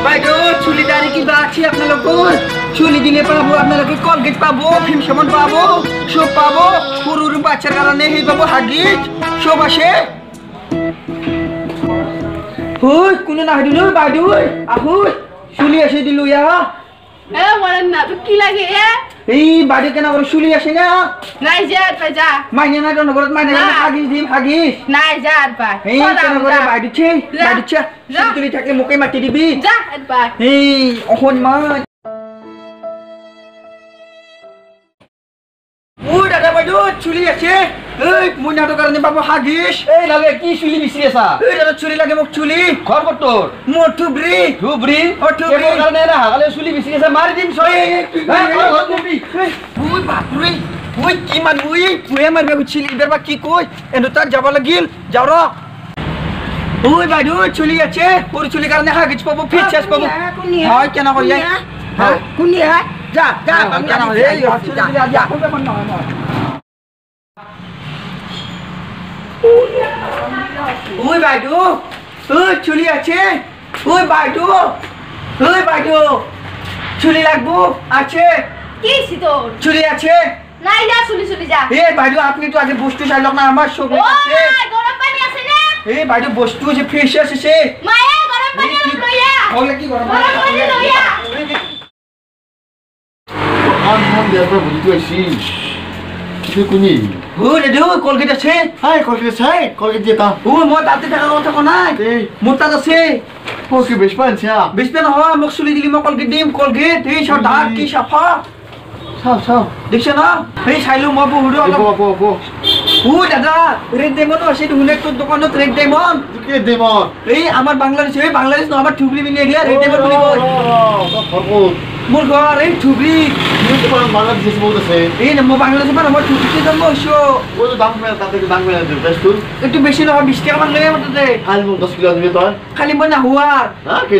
বাইদেউ চুলি দাড়ি কিবা আছে আপোনালোকৰ চুলি দিলে পাব আপোনালোকে কলগেট পাব ভীম সাবান পাব সব পাব সৰু সৰু বাচ্চাৰ কাৰণে সেই পাব হাগিজ সব আছে হুই কোনো নাহি দিলো বাইদেউ আহুই চুলি আছে দিলো ইয়া এ বলেন না তো কি লাগে এই বাড়ি কেন করে চুলি আছে না নাই যা যা মাইনে না তো নগরত মাইনে না হাগিজ দিম হাগিজ নাই যা পা এই কেন করে বাইদিছে চুলি থাকলে মুখে মাটি দিবি যা পা এই অহন মা ও দাদা বাইদেউ চুলি আছে এই মই নাটক কাৰণে বাবু হাগিজ এই লাগে কি চুলি বিচৰি আছা এই দাদা চুলি লাগে মোক চুলি ঘৰ ক'ত তোৰ মোৰ থুবৰি ও থুবৰি কাৰণে না হালে চুলি বিচৰি আছা মাৰি দিম ছয় ঘৰত নবি ওই বাপৰে ওই কি মান ওই পুয়ে মারবে চুলি এবার বা কি কই এনো তাক যাব লাগিল যাও র ওই বাইদেউ চুলি আছে পুরো চুলি কারণে হাগিজ পাবো ফিচাস পাবো হয় কেন কইয়া হ্যাঁ কোনি হয় যা যা কেন এই যা ওই বাইদেউ ওই চুলি আছে ওই বাইদেউ চুলি লাগবো আছে কি তোর চুলি আছে নাই যা চুলি যা এ বাইদেউ আপনি তো আগে বস্তু চাইলক না আমার সব আছে গরম পানি আছে না এ বাইদেউ বস্তু আছে ফ্রেশ আছে মায়ে গরম পানি লইয়া হলে কি গরম পানি লইয়া আম দেবা বুঝি তুই আছিস কি কোনি ও দাদু কলগেট আছে হাই কলগেট দিতা ও মো দাঁতে টাকা কথা কোনাই মোর তাত আছে ও কি বেশ পানছা বেশবে না হয় মোক চুলি দিলি মোক কলগেট দিম কলগেট এই সব দাঁত কি সাফা চাও দেখছ না এই চাইলো মই বহু আপো ও দাদা রেড ডায়মন্ড আছে হুনে তোর দোকানত রেড ডায়মন্ড কি দেমন এই আমার বাংলাদেশ ন আমার ঠুবলি মিলে এরিয়া রেড ডায়মন্ড বলি কই মোর ঘর এই ঠুবলি বাংলাদেশ বহুত আছে এই না মো বাংলাদেশ মানে আমার ঠুবলিতে জন্ম হইছো ও তো দাম মেলা তাতে দাম মেলা দে বেশ তুই একটু বেশি না 20 টাকা মান লাগে মতে খালি 10 কিলো দিবি তোর খালি মই না হুয়ার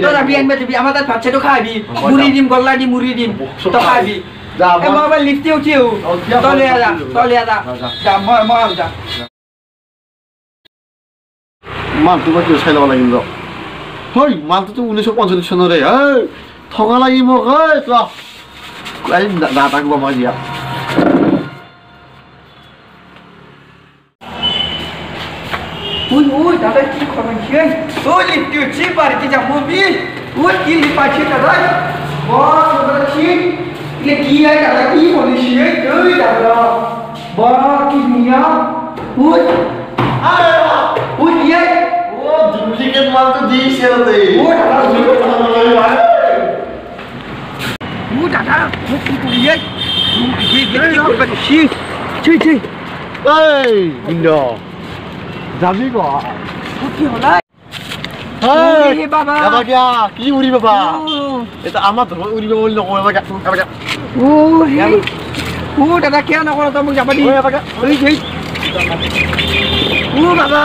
তো যাবি আনবে দিবি আমার তাত বাচ্চাটো খাবি মুড়ি দিম গল্লা দিম মুড়ি দিম তো খাবি যা বাবা লিফটে উঠিও তলে আদা যা মই যা মাল তোমার কি চাই লব লাগিম র হই মালটো তো 1945 চনরে এই ঠগা লাগি মোক এই চ এই দাতা কব মই দিয়া ওই দাদা কি খবর কি ওই লিফটে উঠছি বাড়িতে যাবো বি ওই কি লিপাছে দাদা বড় দাদা ঠিক ये की है दादा की बोलिस ये ओय दादा बड़ा की दुनिया ओय ओय ये ও ডুপ্লিকেট মাল তো দিছে রে ओ दादा ओ दादा वो की ये की बच्ची छी এই বিন্দ যাবি গো वो की होला এই বাবা বাবা কি উড়ি বাবা এটা আমার ধর উড়িবে বল নকয় বাবা ও দাদা কে না করো তুমি যাবা দি ওই বাবা ওই যে ও বাবা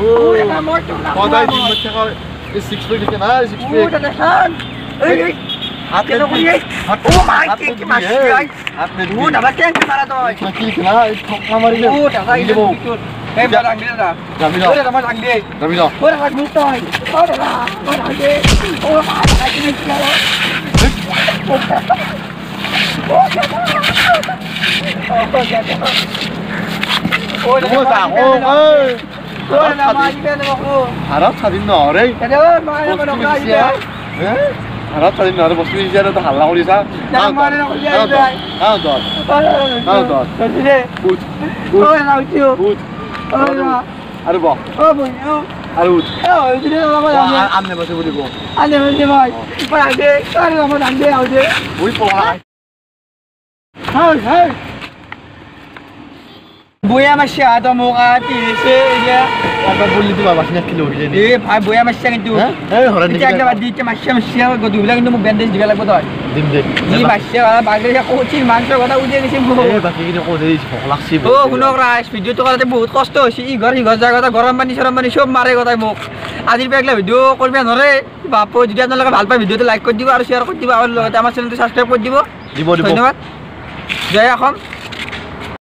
ও দাদা মোর তো না পদাই দিন মধ্যে কর 6 পেজ দিকে না 6 পেজ ও দাদা খান এই হাত কেন কই ও মাই কি মাসি হাত মে ও দাদা কেন মারা দই কি না ঠকা মারি দে ও দাদা এই এই বারাং দে দাদা যাবি না ও দাদা মারাং দে যাবি না ও দাদা মুতই ও দাদা মারাং দে ও মারা কি কি ও দাদা ও না মাই কেন মকো হারাপ স্বাধীন নরে দাদা মাই না গাই দে হারাপ স্বাধীন নরে বস্তু ইজারা তো হাল্লা করিছা দাদা মারে না কই যায় দে বুট ও না উঠিও বুট ও না আরে বাহ ও বইও আর উঠ ও দিলে বাবা আমনে বসে বলিব আনে মানে ভাই পাড়া দে কারে আমার আনবে আউদে ওই পড়া হাই বইয়া মাসে আদা মোকা তিরিশে ইয়া একবার বললি তো বাবা সিনা কিলো হইছে এ ভাই বইয়া মাসে কিন্তু এই হরে এটা একটা বাদ দিতে মাসে গদুবিলা কিন্তু মোক ব্যান্ডেজ দিবা লাগবে তো দিম দে ই মাসে বাগরে কোচির মাংস কথা উঠে গেছে এ বাকি কিনে কো দেই ভক লাগছি ও শুনক রাইস ভিডিওটো করতে বহুত কষ্ট হইছে ই ঘর জায়গা গরম পানি সরম পানি সব মারে কথাই মোক আজির পেগলা ভিডিও করবে নরে বাপ যদি আপনারা ভাল পায় ভিডিওতে লাইক করে দিব আর শেয়ার করে দিব আর লগতে আমার চ্যানেলটো সাবস্ক্রাইব করে দিব দিব ধন্যবাদ জয় অসম